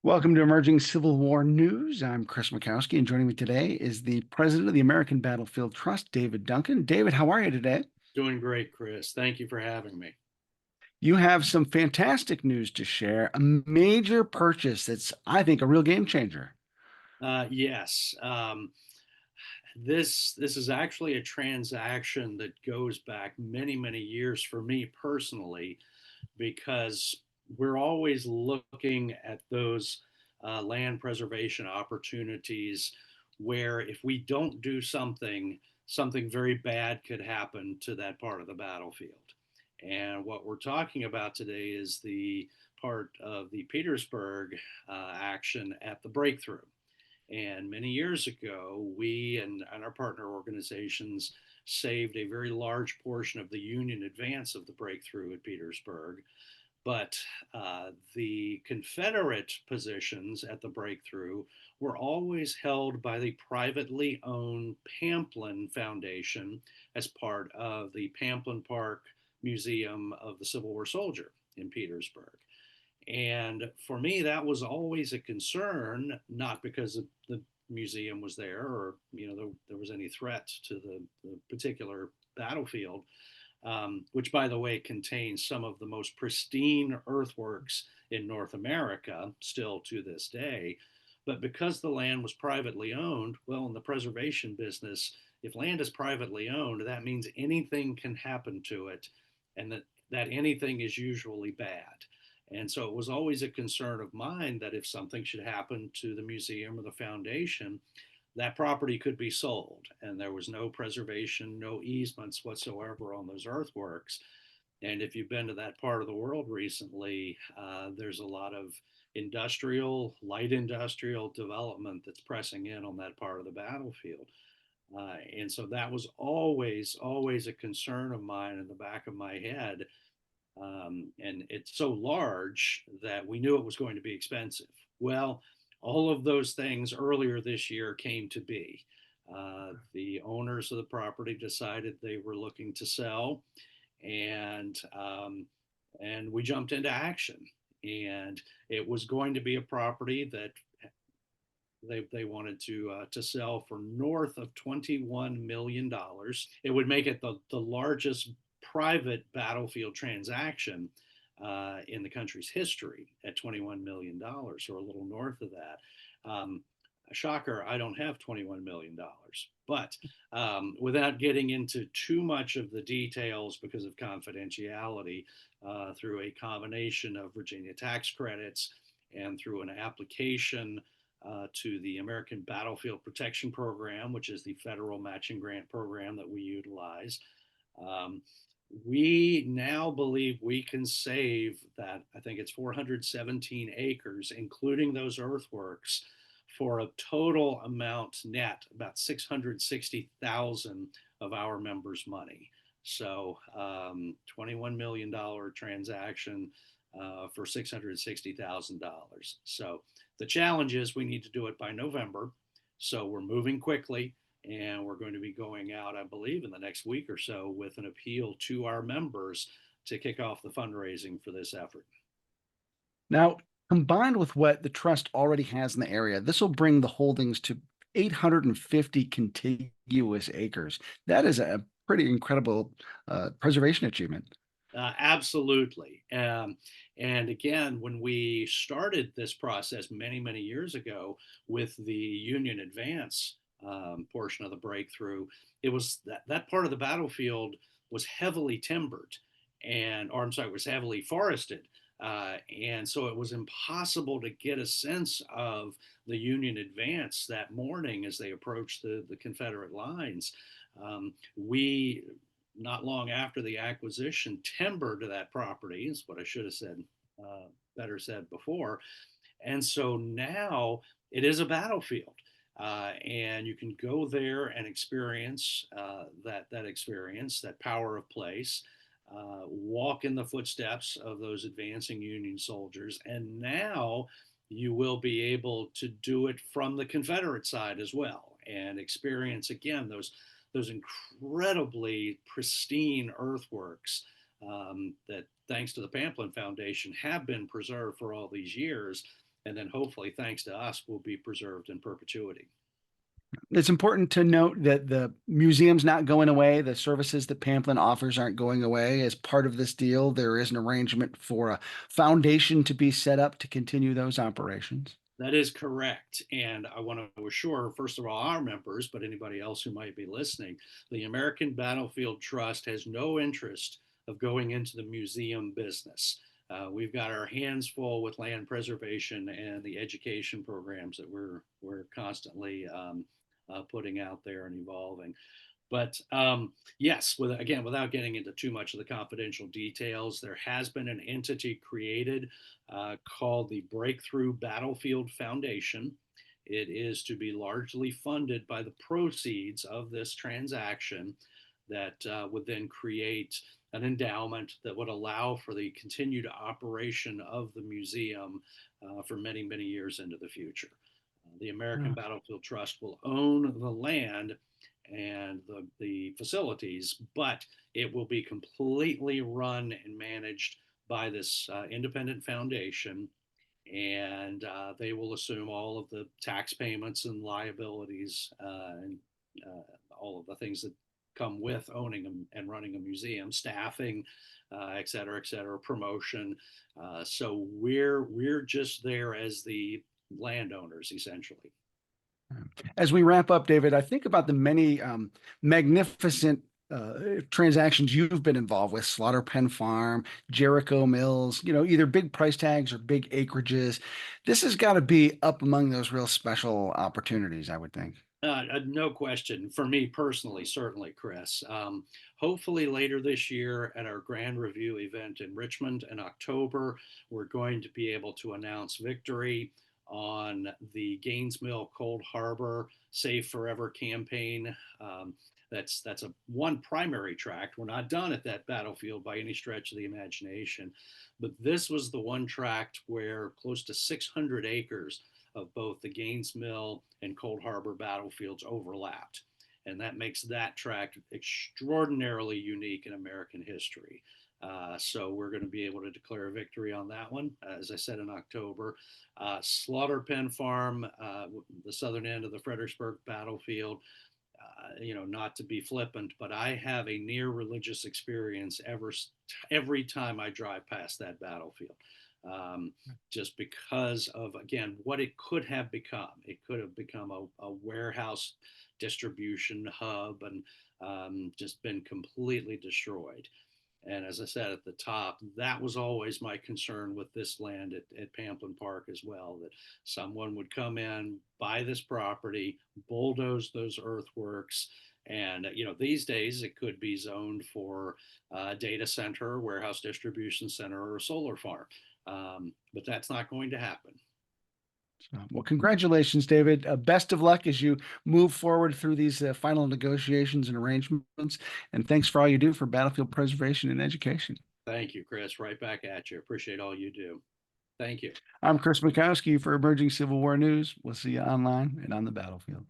Welcome to Emerging Civil War News. I'm Chris Mikowski, and joining me today is the president of the American Battlefield Trust, David Duncan. David, how are you today? Doing great, Chris. Thank you for having me. You have some fantastic news to share, a major purchase that's, I think, a real game changer. Yes, this is actually a transaction that goes back many, many years for me personally, because we're always looking at those land preservation opportunities where if we don't do something, something very bad could happen to that part of the battlefield. And what we're talking about today is the part of the Petersburg action at the breakthrough. And many years ago, we and our partner organizations saved a very large portion of the Union advance of the breakthrough at Petersburg. But the Confederate positions at the breakthrough were always held by the privately owned Pamplin Foundation as part of the Pamplin Park Museum of the Civil War Soldier in Petersburg. And for me, that was always a concern, not because the museum was there or there was any threat to the particular battlefield, which, by the way, contains some of the most pristine earthworks in North America still to this day. But because the land was privately owned, well, in the preservation business, if land is privately owned, that means anything can happen to it, and that anything is usually bad. And so it was always a concern of mine that if something should happen to the museum or the foundation, that property could be sold. And there was no preservation, no easements whatsoever on those earthworks. And if you've been to that part of the world recently, there's a lot of light industrial development that's pressing in on that part of the battlefield. And so that was always a concern of mine in the back of my head. And it's so large that we knew it was going to be expensive. Well, all of those things earlier this year came to be. The owners of the property decided they were looking to sell, and we jumped into action. And it was going to be a property that they wanted to sell for north of $21 million. It would make it the largest private battlefield transaction in the country's history at $21 million, or a little north of that. Shocker, I don't have $21 million. But without getting into too much of the details because of confidentiality, through a combination of Virginia tax credits and through an application to the American Battlefield Protection Program, which is the federal matching grant program that we utilize. Um, we now believe we can save that, I think it's 417 acres, including those earthworks, for a total amount net about 660,000 of our members' money. So $21 million transaction for $660,000. So the challenge is we need to do it by November. So we're moving quickly, and we're going to be going out, I believe, in the next week or so with an appeal to our members to kick off the fundraising for this effort. Now, combined with what the trust already has in the area, this will bring the holdings to 850 contiguous acres. That is a pretty incredible preservation achievement. Absolutely. And again, when we started this process many, many years ago with the Union Advance portion of the breakthrough, it was that part of the battlefield was heavily timbered, or I'm sorry, was heavily forested. And so it was impossible to get a sense of the Union advance that morning as they approached the Confederate lines. We Not long after the acquisition, timber to that property is what I should have said, better said before. And so now it is a battlefield. And you can go there and experience that experience, that power of place, walk in the footsteps of those advancing Union soldiers. And now you will be able to do it from the Confederate side as well and experience again those incredibly pristine earthworks that, thanks to the Pamplin Foundation, have been preserved for all these years. and then hopefully, thanks to us, will be preserved in perpetuity. It's important to note that the museum's not going away. The services that Pamplin offers aren't going away. As part of this deal, there is an arrangement for a foundation to be set up to continue those operations. That is correct. And I want to assure, first of all, our members, but anybody else who might be listening, the American Battlefield Trust has no interest of going into the museum business. We've got our hands full with land preservation and the education programs that we're constantly putting out there and evolving. But yes, again, without getting into too much of the confidential details, there has been an entity created called the Breakthrough Battlefield Foundation. It is to be largely funded by the proceeds of this transaction that would then create an endowment that would allow for the continued operation of the museum for many, many years into the future. The American Yeah. Battlefield Trust will own the land and the facilities, but it will be completely run and managed by this independent foundation. And they will assume all of the tax payments and liabilities and all of the things that come with owning and running a museum, staffing, et cetera, promotion. So we're just there as the landowners essentially. As we wrap up, David, I think about the many magnificent transactions you've been involved with, Slaughter Pen Farm, Jericho Mills, either big price tags or big acreages. This has got to be up among those real special opportunities, I would think. No question. For me personally, certainly, Chris. Hopefully, later this year at our Grand Review event in Richmond in October, we're going to be able to announce victory on the Gaines Mill Cold Harbor Save Forever campaign. That's a one primary tract. We're not done at that battlefield by any stretch of the imagination, but this was the one tract where close to 600 acres of both the Gaines Mill and Cold Harbor battlefields overlapped. And that makes that tract extraordinarily unique in American history. So we're going to be able to declare a victory on that one, as I said, in October. Slaughter Pen Farm, the southern end of the Fredericksburg battlefield, not to be flippant, but I have a near religious experience every time I drive past that battlefield. Um, just because of, again, what it could have become. It could have become a warehouse distribution hub and just been completely destroyed. And as I said at the top, that was always my concern with this land at Pamplin Park as well, that someone would come in, buy this property, bulldoze those earthworks. And, these days it could be zoned for a data center, warehouse distribution center, or a solar farm. But that's not going to happen. Well, congratulations, David. Best of luck as you move forward through these final negotiations and arrangements. And thanks for all you do for battlefield preservation and education. Thank you, Chris. Right back at you. Appreciate all you do. Thank you. I'm Chris Mikowski for Emerging Civil War News. We'll see you online and on the battlefield.